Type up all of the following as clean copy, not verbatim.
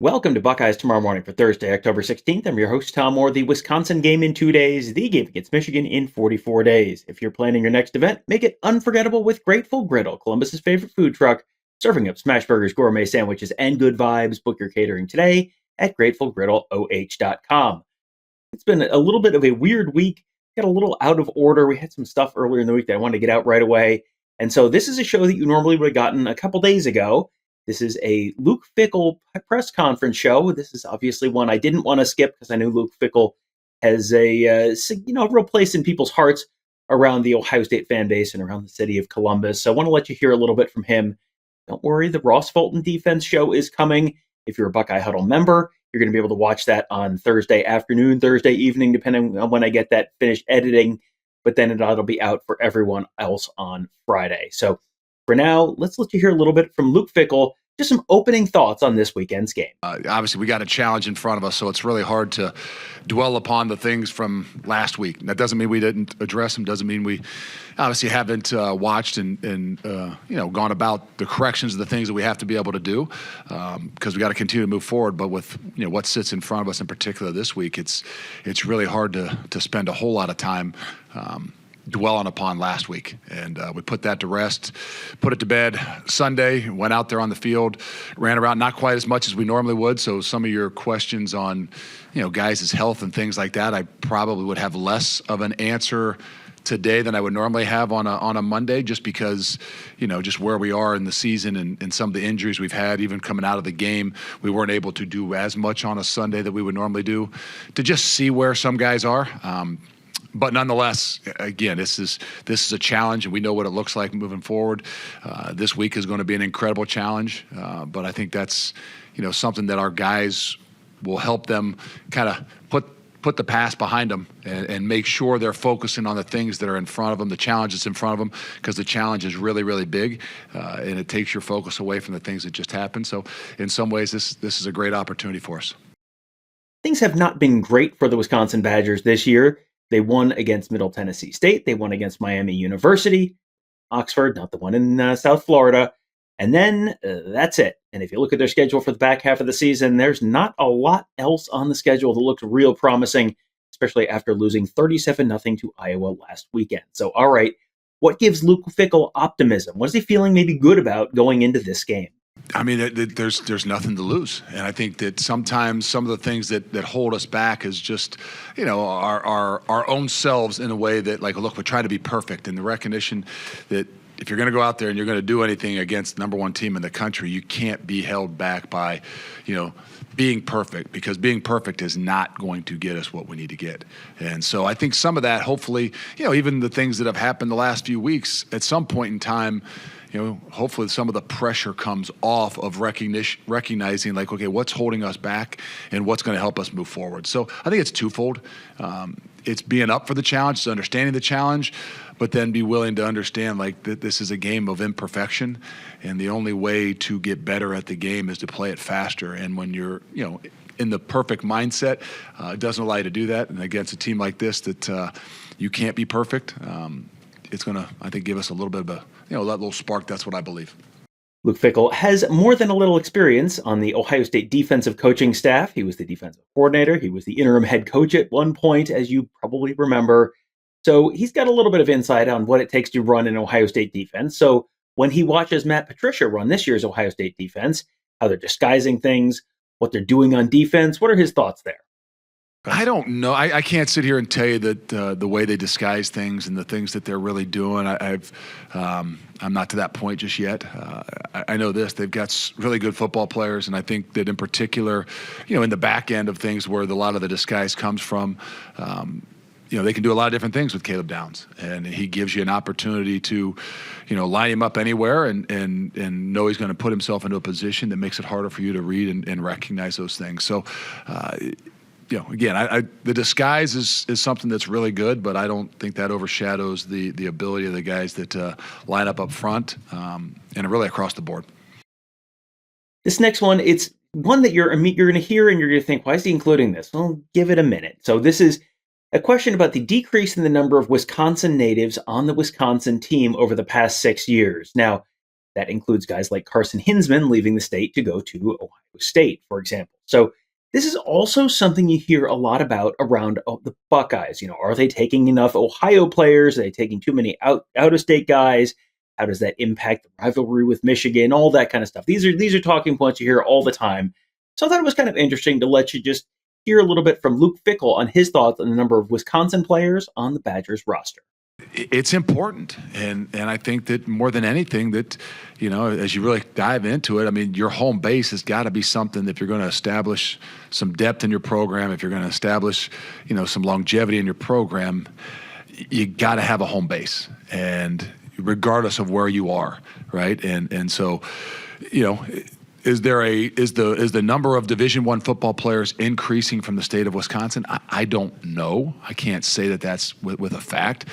Welcome to Buckeyes Tomorrow Morning for Thursday, October 16th. I'm your host, Tom Moore. The Wisconsin game in 2 days, the game against Michigan in 44 days. If you're planning your next event, make it unforgettable with Grateful Griddle, Columbus's favorite food truck, serving up smash burgers, gourmet sandwiches, and good vibes. Book your catering today at gratefulgriddleoh.com. It's been a little bit of a weird week. Got a little out of order. We had some stuff earlier in the week that I wanted to get out right away. And so this is a show that you normally would have gotten a couple days ago. This is a Luke Fickell press conference show. This is obviously one I didn't want to skip because I knew Luke Fickell has a real place in people's hearts around the Ohio State fan base and around the city of Columbus. So I want to let you hear a little bit from him. Don't worry, the Ross Fulton defense show is coming. If you're a Buckeye Huddle member, you're going to be able to watch that on Thursday afternoon, Thursday evening, depending on when I get that finished editing. But then it'll be out for everyone else on Friday. So for now, let's let you hear a little bit from Luke Fickell. Just some opening thoughts on this weekend's game. Obviously, we got a challenge in front of us, so it's really hard to dwell upon the things from last week. That doesn't mean we didn't address them. Doesn't mean we obviously haven't watched and gone about the corrections of the things that we have to be able to do, because we got to continue to move forward. But with what sits in front of us in particular this week, it's really hard to spend a whole lot of time dwelling upon last week. And we put that to rest, put it to bed Sunday, went out there on the field, ran around, not quite as much as we normally would. So some of your questions on, guys' health and things like that, I probably would have less of an answer today than I would normally have on a Monday, just because, just where we are in the season and some of the injuries we've had, even coming out of the game, we weren't able to do as much on a Sunday that we would normally do to just see where some guys are. But nonetheless, again, this is a challenge, and we know what it looks like moving forward. This week is going to be an incredible challenge, but I think that's something that our guys will help them kind of put the past behind them and make sure they're focusing on the things that are in front of them, the challenge that's in front of them, because the challenge is really, really big, and it takes your focus away from the things that just happened. So in some ways, this is a great opportunity for us. Things have not been great for the Wisconsin Badgers this year. They won against Middle Tennessee State. They won against Miami University, Oxford, not the one in South Florida. And then that's it. And if you look at their schedule for the back half of the season, there's not a lot else on the schedule that looks real promising, especially after losing 37-0 to Iowa last weekend. So, all right, what gives Luke Fickell optimism? What is he feeling maybe good about going into this game? I mean, there's nothing to lose, and I think that sometimes some of the things that hold us back is just, our own selves in a way that, like, look, we're trying to be perfect, and the recognition that if you're going to go out there and you're going to do anything against the number one team in the country, you can't be held back by, being perfect, because being perfect is not going to get us what we need to get. And so I think some of that, hopefully, even the things that have happened the last few weeks, at some point in time, hopefully some of the pressure comes off of recognizing, like, okay, what's holding us back and what's going to help us move forward. So I think it's twofold. It's being up for the challenge, it's understanding the challenge, but then be willing to understand, like, that this is a game of imperfection, and the only way to get better at the game is to play it faster. And when you're, in the perfect mindset, it doesn't allow you to do that. And against a team like this that you can't be perfect, it's going to, I think, give us a little bit of a, that little spark. That's what I believe. Luke Fickell has more than a little experience on the Ohio State defensive coaching staff. He was the defensive coordinator. He was the interim head coach at one point, as you probably remember. So he's got a little bit of insight on what it takes to run an Ohio State defense. So when he watches Matt Patricia run this year's Ohio State defense, how they're disguising things, what they're doing on defense, what are his thoughts there? I don't know. I can't sit here and tell you that the way they disguise things and the things that they're really doing. I'm not to that point just yet. I know this: they've got really good football players, and I think that in particular, in the back end of things, where a lot of the disguise comes from, they can do a lot of different things with Caleb Downs, and he gives you an opportunity to, line him up anywhere and know he's going to put himself into a position that makes it harder for you to read and recognize those things. So. Again, the disguise is something that's really good, but I don't think that overshadows the ability of the guys that line up front and really across the board. This next one, it's one that you're going to hear and you're going to think, why is he including this? Well, give it a minute. So this is a question about the decrease in the number of Wisconsin natives on the Wisconsin team over the past 6 years. Now, That includes guys like Carson Hinsman leaving the state to go to Ohio State, for example. So this is also something you hear a lot about around the Buckeyes. Are they taking enough Ohio players? Are they taking too many out-of-state guys? How does that impact the rivalry with Michigan? All that kind of stuff. These are talking points you hear all the time. So I thought it was kind of interesting to let you just hear a little bit from Luke Fickell on his thoughts on the number of Wisconsin players on the Badgers roster. It's important, and I think that more than anything that, as you really dive into it, I mean, your home base has got to be something that if you're going to establish some depth in your program, if you're going to establish, some longevity in your program, you got to have a home base, and regardless of where you are, right? And so, is the number of Division I football players increasing from the state of Wisconsin? I don't know. I can't say that that's with a fact.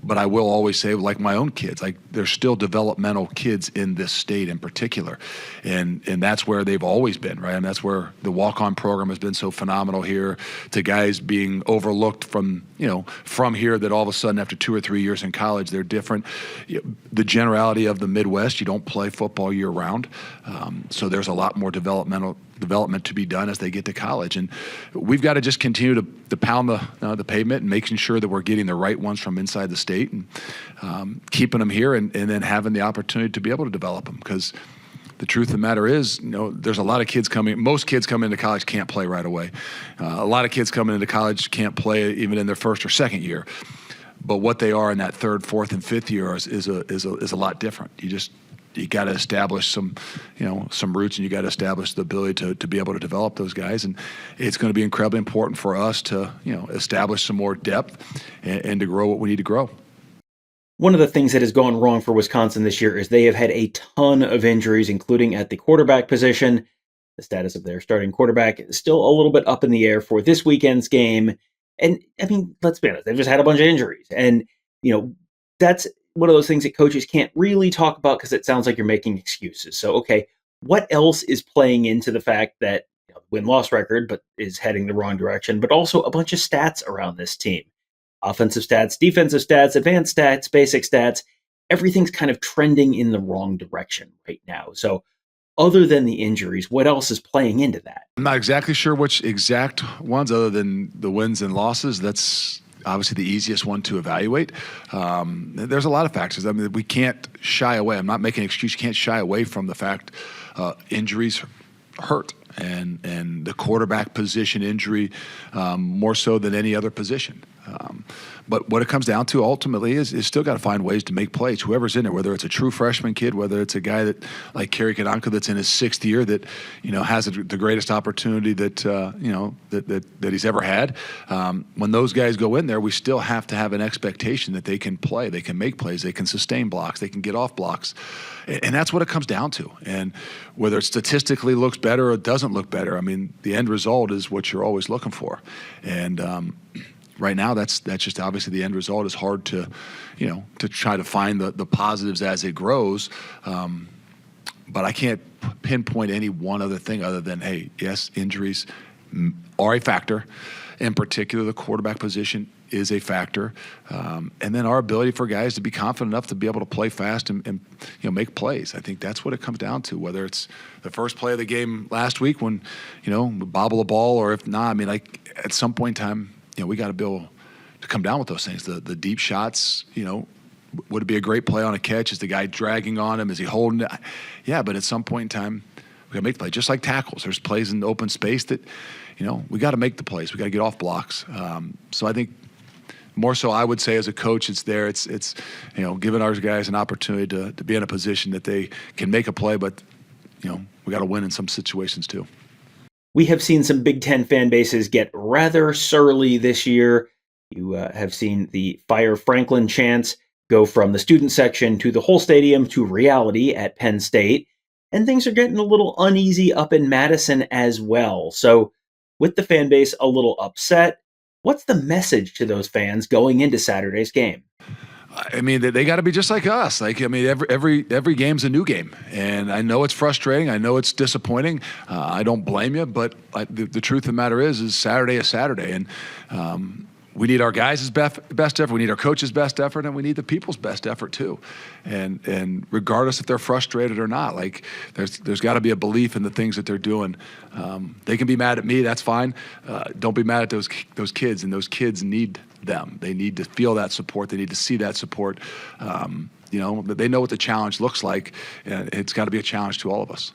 But I will always say, like my own kids, like there's still developmental kids in this state in particular. And that's where they've always been, right? And that's where the walk-on program has been so phenomenal here, to guys being overlooked from here, that all of a sudden after 2 or 3 years in college, they're different. The generality of the Midwest, you don't play football year round. So there's a lot more development to be done as they get to college. And we've got to just continue to pound the pavement and making sure that we're getting the right ones from inside the state and keeping them here and then having the opportunity to be able to develop them. Because the truth of the matter is, there's a lot of kids most kids coming into college can't play right away. A lot of kids coming into college can't play even in their first or second year. But what they are in that third, fourth, and fifth year is a lot different. You got to establish some roots, and you got to establish the ability to be able to develop those guys. And it's going to be incredibly important for us to, establish some more depth and to grow what we need to grow. One of the things that has gone wrong for Wisconsin this year is they have had a ton of injuries, including at the quarterback position. The status of their starting quarterback is still a little bit up in the air for this weekend's game. And I mean, let's be honest, they've just had a bunch of injuries. And, that's one of those things that coaches can't really talk about because it sounds like you're making excuses. So, okay, what else is playing into the fact that win-loss record, but is heading the wrong direction, but also a bunch of stats around this team? Offensive stats, defensive stats, advanced stats, basic stats, everything's kind of trending in the wrong direction right now. So other than the injuries, what else is playing into that? I'm not exactly sure which exact ones, other than the wins and losses. That's obviously the easiest one to evaluate. There's a lot of factors. I mean, we can't shy away. I'm not making an excuse. You can't shy away from the fact injuries hurt. And the quarterback position injury more so than any other position. But what it comes down to ultimately is still got to find ways to make plays. Whoever's in there, whether it's a true freshman kid, whether it's a guy that like Kerry Kadanka that's in his 6th year that has the greatest opportunity that that he's ever had. When those guys go in there, we still have to have an expectation that they can play, they can make plays, they can sustain blocks, they can get off blocks. And that's what it comes down to. And whether it statistically looks better or it doesn't look better, I mean, the end result is what you're always looking for. And right now, that's just obviously the end result is hard to try to find the positives as it grows. But I can't pinpoint any one other thing other than, hey, yes, injuries are a factor. In particular, the quarterback position is a factor, and then our ability for guys to be confident enough to be able to play fast and make plays. I think that's what it comes down to. Whether it's the first play of the game last week when we bobble the ball, or if not, I mean, like at some point in time, we got to be able to come down with those things. The deep shots, would it be a great play on a catch? Is the guy dragging on him? Is he holding it? Yeah, but at some point in time, we got to make the play. Just like tackles, there's plays in the open space that we got to make the plays. We got to get off blocks. So I think. More so, I would say as a coach, it's giving our guys an opportunity to be in a position that they can make a play, but we got to win in some situations too. We have seen some Big Ten fan bases get rather surly this year. You have seen the Fire Franklin chants go from the student section to the whole stadium to reality at Penn State, and things are getting a little uneasy up in Madison as well. So, with the fan base a little upset, what's the message to those fans going into Saturday's game? I mean, they got to be just like us. Like, I mean, every game's a new game, and I know it's frustrating. I know it's disappointing. I don't blame you, but the truth of the matter is Saturday is Saturday, and we need our guys' best effort, we need our coaches' best effort, and we need the people's best effort too. And regardless if they're frustrated or not, like there's got to be a belief in the things that they're doing. They can be mad at me, that's fine. Don't be mad at those kids, and those kids need them. They need to feel that support. They need to see that support. They know what the challenge looks like, and it's got to be a challenge to all of us.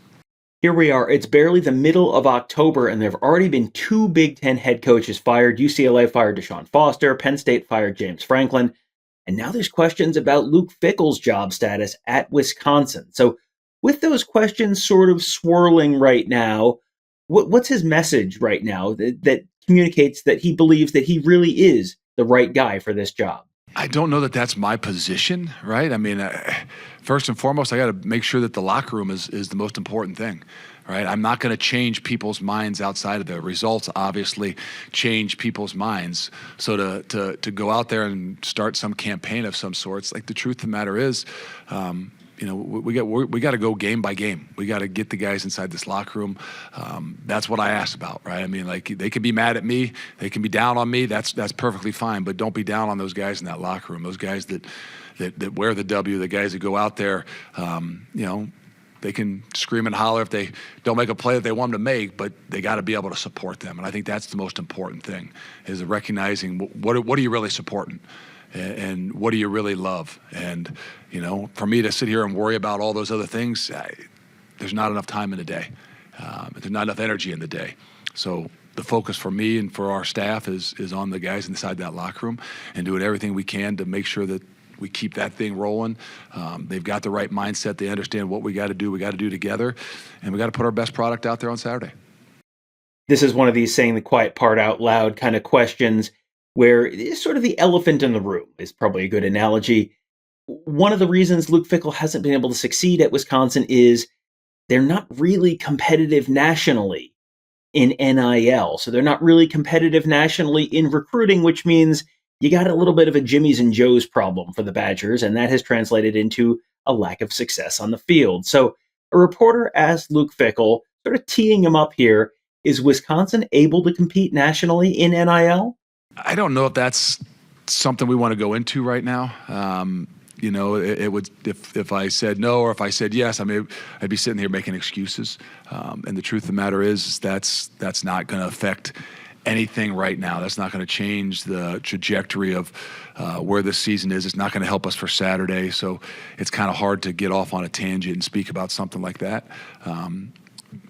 Here we are. It's barely the middle of October, and there have already been 2 Big Ten head coaches fired. UCLA fired Deshaun Foster. Penn State fired James Franklin. And now there's questions about Luke Fickell's job status at Wisconsin. So with those questions sort of swirling right now, what's his message right now that communicates that he believes that he really is the right guy for this job? I don't know that that's my position, right? I mean, first and foremost, I got to make sure that the locker room is the most important thing, right? I'm not going to change people's minds outside of the results, obviously, change people's minds. So to go out there and start some campaign of some sorts, like the truth of the matter is, we got to go game by game. We got to get the guys inside this locker room. That's what I asked about, right? I mean, like they can be mad at me, they can be down on me. That's perfectly fine. But don't be down on those guys in that locker room. Those guys that wear the W, the guys that go out there. They can scream and holler if they don't make a play that they want them to make, but they got to be able to support them. And I think that's the most important thing: is recognizing what are you really supporting. And what do you really love? And, for me to sit here and worry about all those other things, there's not enough time in the day. There's not enough energy in the day. So the focus for me and for our staff is on the guys inside that locker room and doing everything we can to make sure that we keep that thing rolling. They've got the right mindset. They understand what we got to do together, and we got to put our best product out there on Saturday. This is one of these saying the quiet part out loud kind of questions, where it's sort of the elephant in the room is probably a good analogy. One of the reasons Luke Fickell hasn't been able to succeed at Wisconsin is they're not really competitive nationally in NIL. So they're not really competitive nationally in recruiting, which means you got a little bit of a Jimmy's and Joe's problem for the Badgers, and that has translated into a lack of success on the field. So a reporter asked Luke Fickell, sort of teeing him up here, is Wisconsin able to compete nationally in NIL? I don't know if that's something we want to go into right now. It would if I said no or if I said yes, I'd be sitting here making excuses. And the truth of the matter is that's not going to affect anything right now. That's not going to change the trajectory of where this season is. It's not going to help us for Saturday. So it's kind of hard to get off on a tangent and speak about something like that.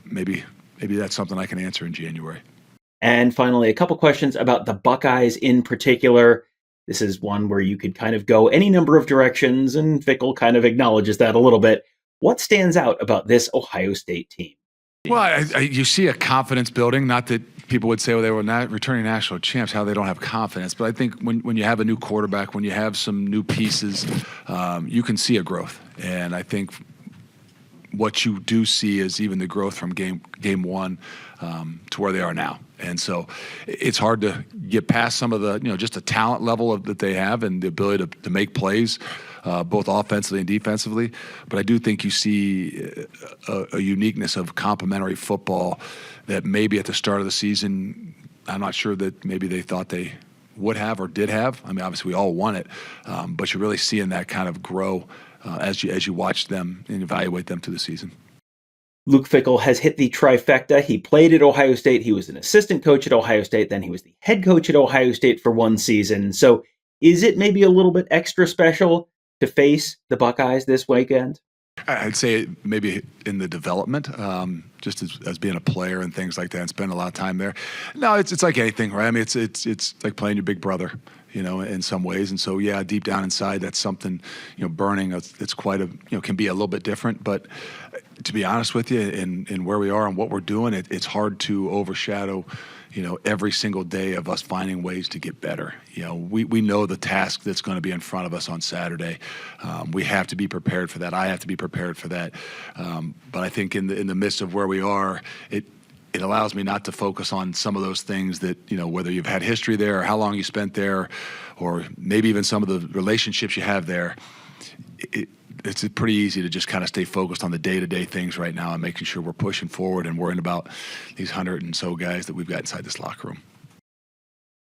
Maybe that's something I can answer in January. And finally, a couple questions about the Buckeyes in particular. This is one where you could kind of go any number of directions, and Fickell kind of acknowledges that a little bit. What stands out about this Ohio State team? Well, you see a confidence building. Not that people would say, well, they were not returning national champs, how they don't have confidence. But I think when you have a new quarterback, when you have some new pieces, you can see a growth. And I think what you do see is even the growth from game one to where they are now. And so it's hard to get past some of the, just the talent level that they have and the ability to make plays, both offensively and defensively. But I do think you see a uniqueness of complementary football that maybe at the start of the season, I'm not sure that maybe they thought they would have or did have. I mean, obviously we all want it, but you're really seeing that kind of grow as you watch them and evaluate them through the season. Luke Fickell has hit the trifecta. He played at Ohio State. He was an assistant coach at Ohio State. Then he was the head coach at Ohio State for one season. So is it maybe a little bit extra special to face the Buckeyes this weekend? I'd say maybe in the development, just as being a player and things like that, and spend a lot of time there. No, it's like anything, right? I mean, it's like playing your big brother, in some ways. And so, yeah, deep down inside, that's something, burning. It's quite can be a little bit different. But to be honest with you, in where we are and what we're doing, it's hard to overshadow, every single day of us finding ways to get better. We know the task that's going to be in front of us on Saturday. We have to be prepared for that. I have to be prepared for that. But I think in the midst of where we are, it allows me not to focus on some of those things that, whether you've had history there or how long you spent there, or maybe even some of the relationships you have there. It's pretty easy to just kind of stay focused on the day-to-day things right now and making sure we're pushing forward and worrying about these 100 and so guys that we've got inside this locker room.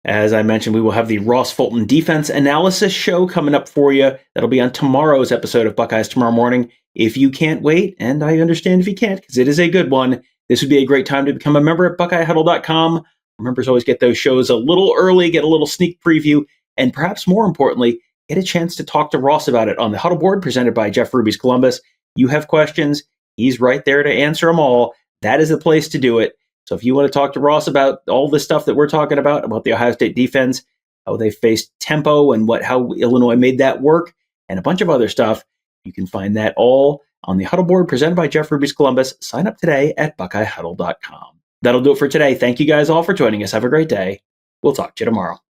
As I mentioned, we will have the Ross Fulton defense analysis show coming up for you. That'll be on tomorrow's episode of Buckeyes Tomorrow Morning. If you can't wait, and I understand if you can't, because it is a good one, this would be a great time to become a member at BuckeyeHuddle.com. Members always get those shows a little early, get a little sneak preview, and perhaps more importantly, get a chance to talk to Ross about it on the Huddle Board presented by Jeff Ruby's Columbus. You have questions, he's right there to answer them all. That is the place to do it. So if you want to talk to Ross about all the stuff that we're talking about the Ohio State defense, how they faced tempo and how Illinois made that work, and a bunch of other stuff, you can find that all on the Huddle Board presented by Jeff Ruby's Columbus. Sign up today at BuckeyeHuddle.com. That'll do it for today. Thank you guys all for joining us. Have a great day. We'll talk to you tomorrow.